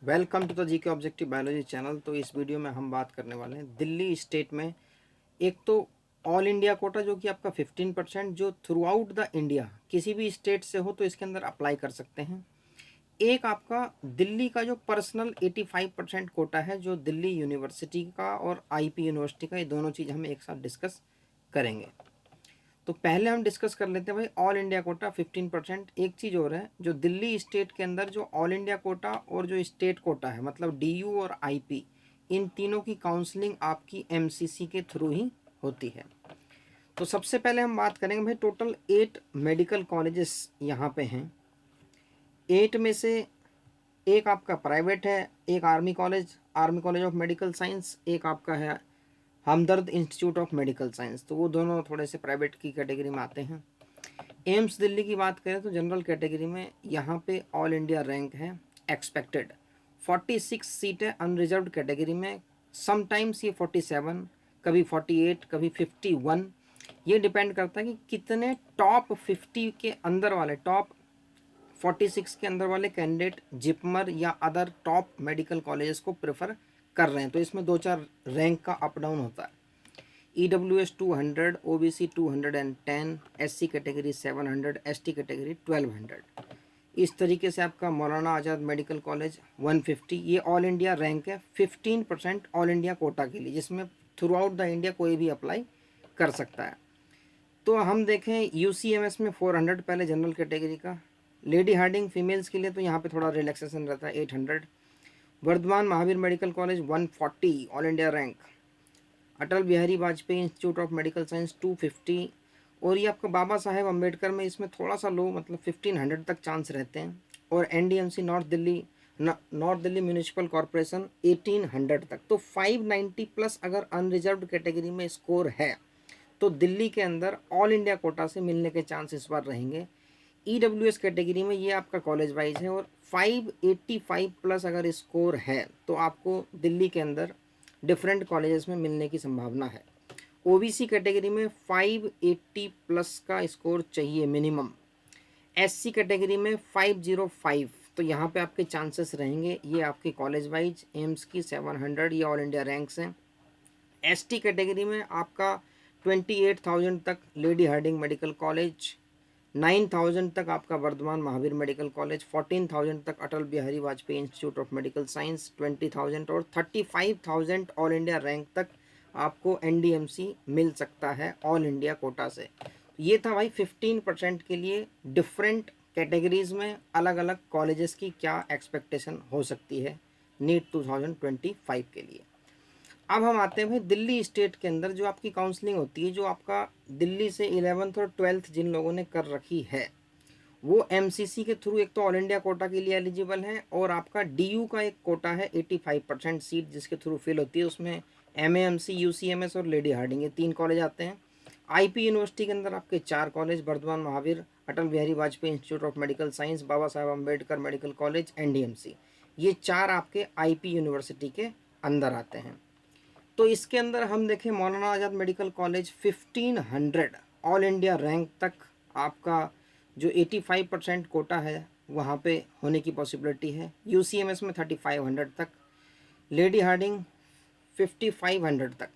Welcome to the GK objective biology channel. तो इस video में हम बात करने वाले हैं दिल्ली स्टेट में एक तो ऑल इंडिया कोटा जो कि आपका 15% जो थ्रू आउट द इंडिया किसी भी स्टेट से हो तो इसके अंदर अप्लाई कर सकते हैं। एक आपका दिल्ली का जो पर्सनल 85% कोटा है जो दिल्ली यूनिवर्सिटी का और आईपी यूनिवर्सिटी का, ये दोनों चीज़ हम एक साथ डिस्कस करेंगे। तो पहले हम डिस्कस कर लेते हैं भाई ऑल इंडिया कोटा 15%। एक चीज़ और है, जो दिल्ली स्टेट के अंदर जो ऑल इंडिया कोटा और जो स्टेट कोटा है मतलब डीयू और आईपी, इन तीनों की काउंसलिंग आपकी एमसीसी के थ्रू ही होती है। तो सबसे पहले हम बात करेंगे भाई टोटल 8 मेडिकल कॉलेजेस यहाँ पे हैं। 8 में से एक आपका प्राइवेट है, एक army college of medical science, एक आपका है हमदर्द इंस्टीट्यूट ऑफ मेडिकल साइंस। तो वो दोनों थोड़े से प्राइवेट की कैटेगरी में आते हैं। एम्स दिल्ली की बात करें तो जनरल कैटेगरी में यहाँ पे ऑल इंडिया रैंक है एक्सपेक्टेड 46 सीट है। अनरिजर्व्ड कैटेगरी में समटाइम्स ये 47, कभी 48, कभी 51। ये डिपेंड करता है कि कितने टॉप 50 के अंदर वाले, टॉप 46 के अंदर वाले कैंडिडेट जिपमर या अदर टॉप मेडिकल कॉलेजेस को प्रेफर कर रहे हैं। तो इसमें 2-4 रैंक का अप डाउन होता है। EWS 200, OBC 210, SC category 700, ST category 1200। इस तरीके से आपका मौलाना आज़ाद मेडिकल कॉलेज 150। ये ऑल इंडिया रैंक है 15% ऑल इंडिया कोटा के लिए, जिसमें थ्रू आउट द इंडिया कोई भी अप्लाई कर सकता है। तो हम देखें UCMS में 400 पहले जनरल कैटेगरी का। लेडी हार्डिंग फीमेल्स के लिए तो यहाँ पे थोड़ा रिलैक्सेशन रहता है 800। Vardhman Mahavir medical college 140 all India rank. Atal Bihari Vajpayee institute of medical science 250। और ये आपका बाबा साहेब अम्बेडकर में इसमें थोड़ा सा लो, मतलब 1500 तक चांस रहते हैं। और NDMC north Delhi municipal corporation 1800 तक। तो 590 प्लस अगर अनरिजर्व्ड कैटेगरी में स्कोर है तो दिल्ली के अंदर ऑल इंडिया कोटा से मिलने के चांस इस बार रहेंगे। EWS कैटेगरी में ये आपका कॉलेज वाइज है, और 585 प्लस अगर स्कोर है तो आपको दिल्ली के अंदर डिफरेंट कॉलेजेस में मिलने की संभावना है। OBC कैटेगरी में 580 प्लस का स्कोर चाहिए मिनिमम। SC कैटेगरी में 505। तो यहाँ पे आपके चांसेस रहेंगे। ये आपके कॉलेज वाइज एम्स की 700, ये ऑल इंडिया रैंक्स हैं। ST कैटेगरी में आपका 28,000 तक लेडी हार्डिंग मेडिकल कॉलेज, 9,000 तक आपका वर्धमान महावीर मेडिकल कॉलेज, 14,000 तक Atal Bihari Vajpayee institute of medical science, 20,000 और 35,000 ऑल इंडिया रैंक तक आपको NDMC मिल सकता है ऑल इंडिया कोटा से। ये था भाई 15% के लिए डिफरेंट कैटेगरीज में अलग अलग कॉलेजेस की क्या एक्सपेक्टेशन हो सकती है नीट 2025 के लिए। अब हम आते हैं भाई दिल्ली स्टेट के अंदर जो आपकी काउंसलिंग होती है, जो आपका दिल्ली से 11th और 12th जिन लोगों ने कर रखी है वो MCC के थ्रू एक तो ऑल इंडिया कोटा के लिए एलिजिबल है, और आपका DU का एक कोटा है 85% सीट जिसके थ्रू फिल होती है। उसमें MAMC, UCMS और लेडी हार्डिंग, ये 3 कॉलेज आते हैं। IP यूनिवर्सिटी के अंदर आपके 4 college, Vardhman Mahavir, Atal Bihari Vajpayee institute of medical science, Baba Saheb Ambedkar medical college, NDMC, ये 4 आपके IP यूनिवर्सिटी के अंदर आते हैं। तो इसके अंदर हम देखें Maulana Azad medical college 1500 all India rank तक आपका जो 85% कोटा है वहाँ पे होने की पॉसिबिलिटी है। UCMS में 3500 तक, लेडी हार्डिंग 5500 तक,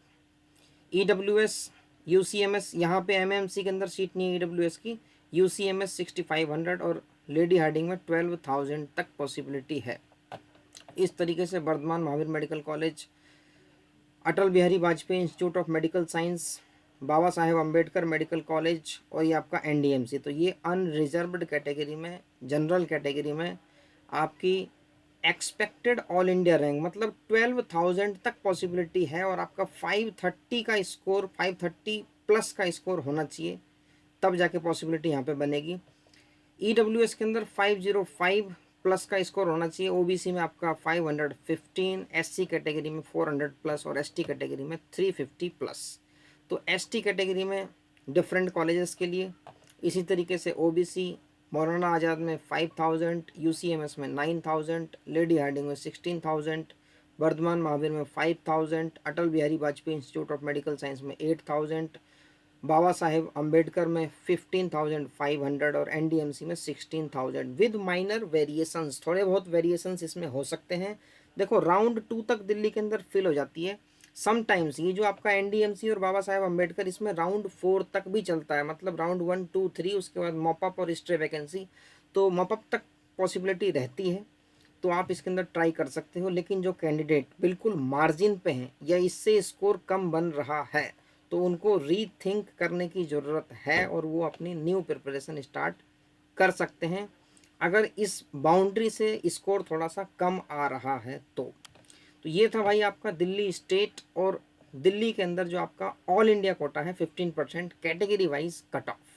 EWS UCMS यहाँ पे MMC के अंदर सीट नहीं है EWS की, UCMS 6500 और लेडी हार्डिंग में 12,000 तक पॉसिबिलिटी है। इस तरीके से Vardhman Mahavir medical college, Atal Bihari Vajpayee institute of medical science, Baba Saheb Ambedkar medical college और ये आपका NDMC, तो ये अनरिजर्व्ड कैटेगरी में, जनरल कैटेगरी में आपकी एक्सपेक्टेड ऑल इंडिया रैंक मतलब 12,000 तक पॉसिबिलिटी है। और आपका 530 का स्कोर, 530 प्लस का स्कोर होना चाहिए, तब जाके पॉसिबिलिटी यहाँ पे बनेगी। EWS के अंदर 505 प्लस का स्कोर होना चाहिए। OBC में आपका 515, SC कैटेगरी में 400 प्लस और ST कैटेगरी में 350 प्लस। तो ST कैटेगरी में डिफरेंट कॉलेजेस के लिए इसी तरीके से OBC मौलाना आज़ाद में 5,000, UCMS में 9,000, लेडी हार्डिंग में 16,000, वर्धमान महावीर में 5,000, Atal Bihari Vajpayee institute of medical science में 8,000, बाबा साहेब अम्बेडकर में 15,500 और एनडीएमसी में 16,000 विद माइनर वेरिएशंस, थोड़े बहुत वेरिएशंस इसमें हो सकते हैं। देखो राउंड 2 तक दिल्ली के अंदर फिल हो जाती है समटाइम्स। ये जो आपका एनडीएमसी और बाबा साहेब अम्बेडकर इसमें राउंड 4 तक भी चलता है, मतलब राउंड 1 2 3 उसके बाद मॉपअप और स्ट्रे वैकेंसी, तो मॉपअप तक पॉसिबिलिटी रहती है, तो आप इसके अंदर ट्राई कर सकते हो। लेकिन जो कैंडिडेट बिल्कुल मार्जिन पे हैं या इससे स्कोर कम बन रहा है तो उनको रीथिंक करने की ज़रूरत है और वो अपनी न्यू प्रिपरेशन स्टार्ट कर सकते हैं अगर इस बाउंड्री से स्कोर थोड़ा सा कम आ रहा है तो ये था भाई आपका दिल्ली स्टेट और दिल्ली के अंदर जो आपका ऑल इंडिया कोटा है 15% कैटेगरी वाइज कट ऑफ।